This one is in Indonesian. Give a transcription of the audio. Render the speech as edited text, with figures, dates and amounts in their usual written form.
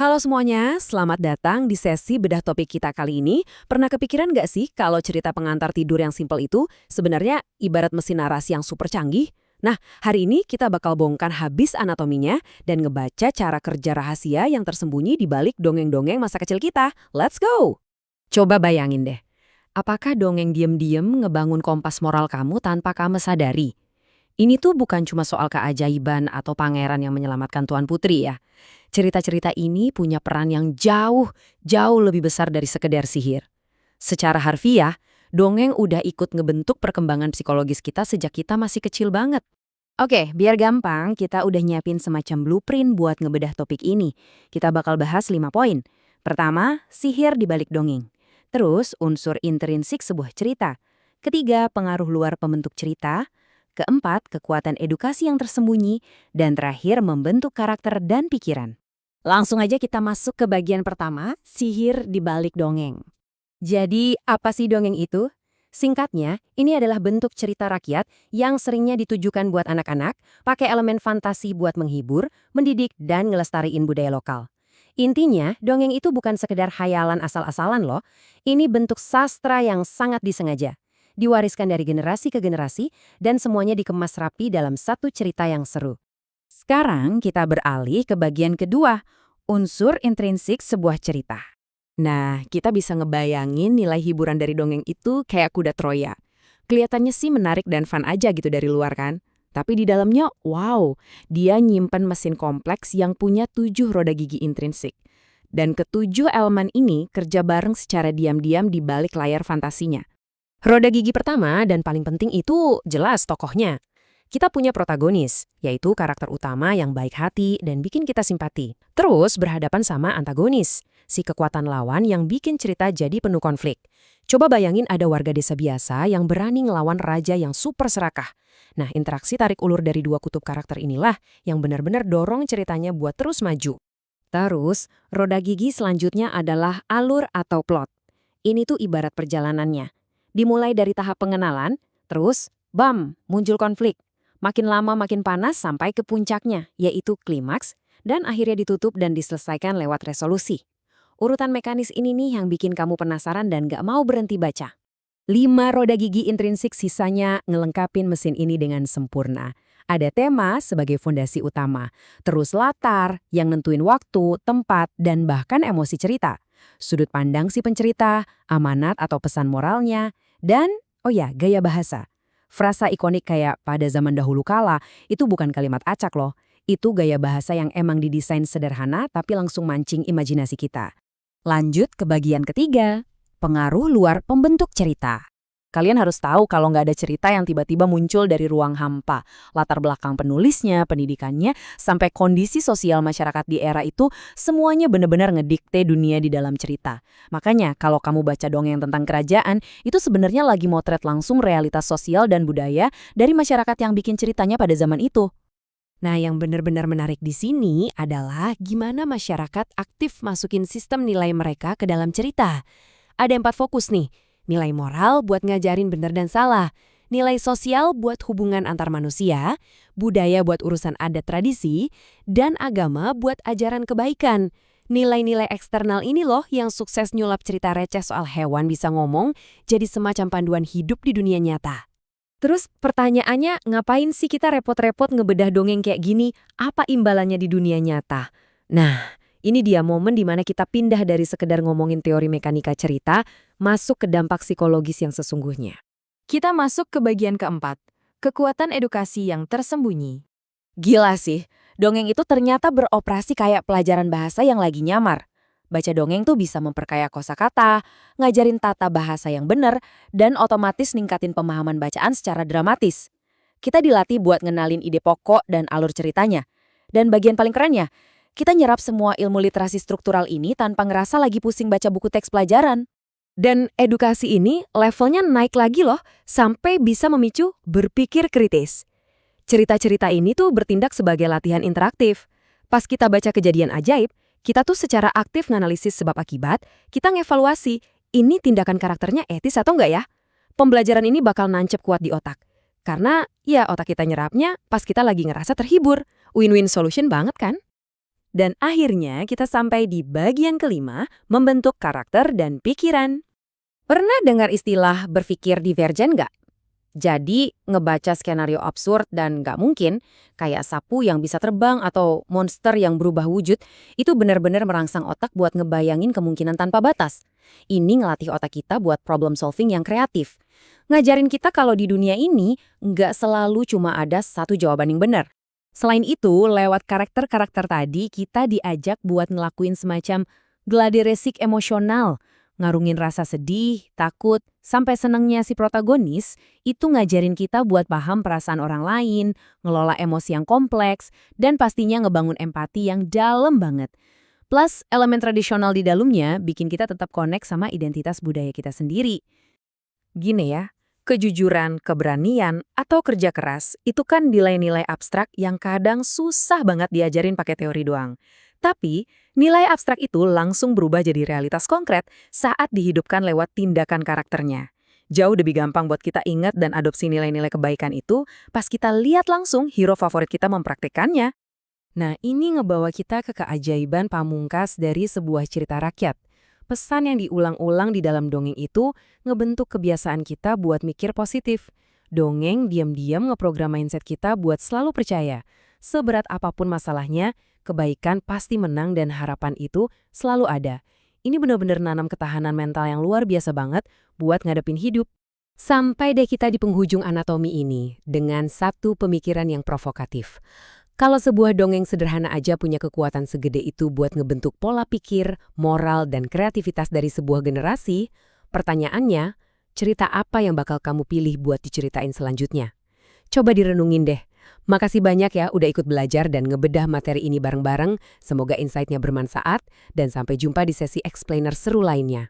Halo semuanya, selamat datang di sesi bedah topik kita kali ini. Pernah kepikiran nggak sih kalau cerita pengantar tidur yang simpel itu sebenarnya ibarat mesin narasi yang super canggih? Nah, hari ini kita bakal bongkar habis anatominya dan ngebaca cara kerja rahasia yang tersembunyi di balik dongeng-dongeng masa kecil kita. Let's go! Coba bayangin deh, apakah dongeng diem-diem ngebangun kompas moral kamu tanpa kamu sadari? Ini tuh bukan cuma soal keajaiban atau pangeran yang menyelamatkan Tuan Putri ya. Cerita-cerita ini punya peran yang jauh lebih besar dari sekedar sihir. Secara harfiah, dongeng udah ikut ngebentuk perkembangan psikologis kita sejak kita masih kecil banget. Oke, biar gampang, kita udah nyiapin semacam blueprint buat ngebedah topik ini. Kita bakal bahas 5 poin. Pertama, sihir di balik dongeng. Terus, unsur intrinsik sebuah cerita. Ketiga, pengaruh luar pembentuk cerita. Keempat, kekuatan edukasi yang tersembunyi. Dan terakhir, membentuk karakter dan pikiran. Langsung aja kita masuk ke bagian pertama, sihir di balik dongeng. Jadi, apa sih dongeng itu? Singkatnya, ini adalah bentuk cerita rakyat yang seringnya ditujukan buat anak-anak, pakai elemen fantasi buat menghibur, mendidik, dan ngelestariin budaya lokal. Intinya, dongeng itu bukan sekedar khayalan asal-asalan loh. Ini bentuk sastra yang sangat disengaja. Diwariskan dari generasi ke generasi, dan semuanya dikemas rapi dalam satu cerita yang seru. Sekarang kita beralih ke bagian kedua, unsur intrinsik sebuah cerita. Nah, kita bisa ngebayangin nilai hiburan dari dongeng itu kayak kuda Troya. Kelihatannya sih menarik dan fun aja gitu dari luar kan. Tapi di dalamnya, wow, dia nyimpen mesin kompleks yang punya 7 roda gigi intrinsik. Dan ketujuh elemen ini kerja bareng secara diam-diam di balik layar fantasinya. Roda gigi pertama dan paling penting itu jelas tokohnya. Kita punya protagonis, yaitu karakter utama yang baik hati dan bikin kita simpati. Terus berhadapan sama antagonis, si kekuatan lawan yang bikin cerita jadi penuh konflik. Coba bayangin ada warga desa biasa yang berani ngelawan raja yang super serakah. Nah, interaksi tarik ulur dari dua kutub karakter inilah yang benar-benar dorong ceritanya buat terus maju. Terus, roda gigi selanjutnya adalah alur atau plot. Ini tuh ibarat perjalanannya. Dimulai dari tahap pengenalan, terus, bam, muncul konflik. Makin lama makin panas sampai ke puncaknya, yaitu klimaks, dan akhirnya ditutup dan diselesaikan lewat resolusi. Urutan mekanis ini nih yang bikin kamu penasaran dan gak mau berhenti baca. 5 roda gigi intrinsik sisanya ngelengkapin mesin ini dengan sempurna. Ada tema sebagai fondasi utama, terus latar yang nentuin waktu, tempat, dan bahkan emosi cerita. Sudut pandang si pencerita, amanat atau pesan moralnya, dan, oh ya, gaya bahasa. Frasa ikonik kayak pada zaman dahulu kala itu bukan kalimat acak loh. Itu gaya bahasa yang emang didesain sederhana tapi langsung mancing imajinasi kita. Lanjut ke bagian ketiga, pengaruh luar pembentuk cerita. Kalian harus tahu kalau nggak ada cerita yang tiba-tiba muncul dari ruang hampa. Latar belakang penulisnya, pendidikannya, sampai kondisi sosial masyarakat di era itu, semuanya benar-benar ngedikte dunia di dalam cerita. Makanya, kalau kamu baca dongeng tentang kerajaan, itu sebenarnya lagi motret langsung realitas sosial dan budaya dari masyarakat yang bikin ceritanya pada zaman itu. Nah, yang benar-benar menarik di sini adalah gimana masyarakat aktif masukin sistem nilai mereka ke dalam cerita. Ada 4 fokus nih. Nilai moral buat ngajarin benar dan salah, nilai sosial buat hubungan antar manusia, budaya buat urusan adat tradisi, dan agama buat ajaran kebaikan. Nilai-nilai eksternal ini loh yang sukses nyulap cerita receh soal hewan bisa ngomong jadi semacam panduan hidup di dunia nyata. Terus pertanyaannya, ngapain sih kita repot-repot ngebedah dongeng kayak gini? Apa imbalannya di dunia nyata? Nah, ini dia momen di mana kita pindah dari sekedar ngomongin teori mekanika cerita, masuk ke dampak psikologis yang sesungguhnya. Kita masuk ke bagian keempat, kekuatan edukasi yang tersembunyi. Gila sih, dongeng itu ternyata beroperasi kayak pelajaran bahasa yang lagi nyamar. Baca dongeng tuh bisa memperkaya kosakata, ngajarin tata bahasa yang benar, dan otomatis ningkatin pemahaman bacaan secara dramatis. Kita dilatih buat ngenalin ide pokok dan alur ceritanya. Dan bagian paling kerennya, kita nyerap semua ilmu literasi struktural ini tanpa ngerasa lagi pusing baca buku teks pelajaran. Dan edukasi ini levelnya naik lagi loh, sampai bisa memicu berpikir kritis. Cerita-cerita ini tuh bertindak sebagai latihan interaktif. Pas kita baca kejadian ajaib, kita tuh secara aktif nganalisis sebab akibat, kita ngevaluasi, ini tindakan karakternya etis atau enggak ya? Pembelajaran ini bakal nancep kuat di otak. Karena ya otak kita nyerapnya pas kita lagi ngerasa terhibur. Win-win solution banget kan? Dan akhirnya kita sampai di bagian kelima, membentuk karakter dan pikiran. Pernah dengar istilah berpikir divergen nggak? Jadi, ngebaca skenario absurd dan nggak mungkin, kayak sapu yang bisa terbang atau monster yang berubah wujud, itu benar-benar merangsang otak buat ngebayangin kemungkinan tanpa batas. Ini ngelatih otak kita buat problem solving yang kreatif. Ngajarin kita kalau di dunia ini, nggak selalu cuma ada satu jawaban yang benar. Selain itu, lewat karakter-karakter tadi, kita diajak buat ngelakuin semacam gladi resik emosional. Ngarungin rasa sedih, takut, sampai senengnya si protagonis, itu ngajarin kita buat paham perasaan orang lain, ngelola emosi yang kompleks, dan pastinya ngebangun empati yang dalam banget. Plus, elemen tradisional di dalamnya bikin kita tetap connect sama identitas budaya kita sendiri. Gini ya, kejujuran, keberanian, atau kerja keras, itu kan nilai-nilai abstrak yang kadang susah banget diajarin pakai teori doang. Tapi, nilai abstrak itu langsung berubah jadi realitas konkret saat dihidupkan lewat tindakan karakternya. Jauh lebih gampang buat kita ingat dan adopsi nilai-nilai kebaikan itu pas kita lihat langsung hero favorit kita mempraktikkannya. Nah, ini ngebawa kita ke keajaiban pamungkas dari sebuah cerita rakyat. Pesan yang diulang-ulang di dalam dongeng itu ngebentuk kebiasaan kita buat mikir positif. Dongeng diam-diam ngeprogram mindset kita buat selalu percaya. Seberat apapun masalahnya, kebaikan pasti menang dan harapan itu selalu ada. Ini benar-benar nanam ketahanan mental yang luar biasa banget buat ngadepin hidup. Sampai deh kita di penghujung anatomi ini dengan satu pemikiran yang provokatif. Kalau sebuah dongeng sederhana aja punya kekuatan segede itu buat ngebentuk pola pikir, moral, dan kreativitas dari sebuah generasi, pertanyaannya, cerita apa yang bakal kamu pilih buat diceritain selanjutnya? Coba direnungin deh. Makasih banyak ya udah ikut belajar dan ngebedah materi ini bareng-bareng. Semoga insight-nya bermanfaat dan sampai jumpa di sesi explainer seru lainnya.